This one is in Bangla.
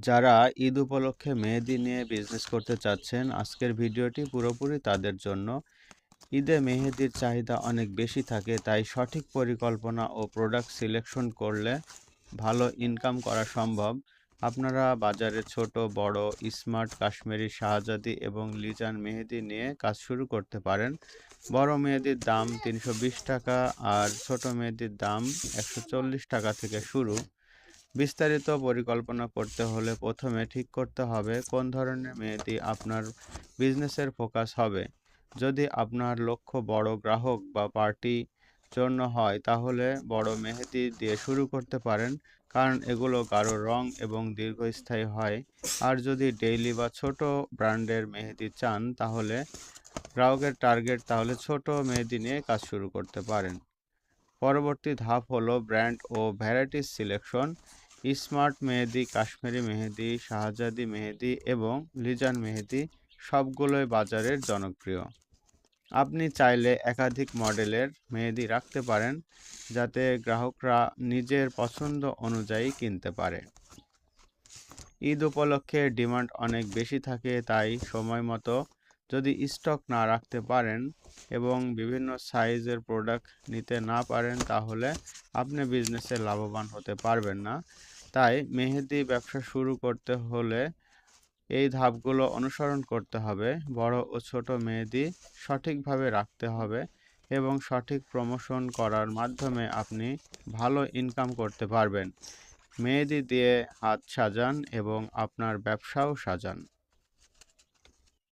যারা ঈদ উপলক্ষে মেহেদি নিয়ে বিজনেস করতে চাচ্ছেন, আজকের ভিডিওটি পুরোপুরি তাদের জন্য। ঈদে মেহেদির চাহিদা অনেক বেশি থাকে, তাই সঠিক পরিকল্পনা ও প্রোডাক্ট সিলেকশন করলে ভালো ইনকাম করা সম্ভব। আপনারা বাজারে ছোট, বড়, স্মার্ট, কাশ্মীরি, শাহজাদি এবং লিজান মেহেদি নিয়ে কাজ শুরু করতে পারেন। বড় মেহেদির দাম ৳৩২০ আর ছোট মেহেদির দাম ৳১৪০ থেকে শুরু। বিস্তারিত পরিকল্পনা করতে হলে প্রথমে ঠিক করতে হবে কোন ধরনের মেহেদি আপনার বিজনেসের ফোকাস হবে। যদি আপনার লক্ষ্য বড় গ্রাহক বা পার্টি জন্য হয় তাহলে বড় মেহেদি দিয়ে শুরু করতে পারেন, কারণ এগুলো গাঢ় রং এবং দীর্ঘস্থায়ী হয়। আর যদি ডেইলি বা ছোট ব্র্যান্ডের মেহেদি চান তাহলে গ্রাহকের টার্গেট, তাহলে ছোট মেহেদি নিয়ে কাজ শুরু করতে পারেন। পরবর্তী ধাপ হলো ব্র্যান্ড ও ভ্যারাইটিস সিলেকশন। স্মার্ট মেহেদি, কাশ্মীরি মেহেদি, শাহজাদি মেহেদি এবং লিজান মেহেদি সবগুলোই বাজারের জনপ্রিয়। আপনি চাইলে একাধিক মডেলের মেহেদি রাখতে পারেন, যাতে গ্রাহকরা নিজের পছন্দ অনুযায়ী কিনতে পারে। ঈদ উপলক্ষে ডিমান্ড অনেক বেশি থাকে, তাই সময় মতো যদি স্টক না রাখতে পারেন এবং বিভিন্ন সাইজের প্রোডাক্ট নিতে না পারেন তাহলে আপনি বিজনেসে লাভবান হতে পারবেন না। তাই মেহেদি ব্যবসা শুরু করতে হলে এই ধাপগুলো অনুসরণ করতে হবে। বড় ও ছোট মেহেদি সঠিকভাবে রাখতে হবে এবং সঠিক প্রমোশন করার মাধ্যমে আপনি ভালো ইনকাম করতে পারবেন। মেহেদি দিয়ে হাত সাজান এবং আপনার ব্যবসাও সাজান।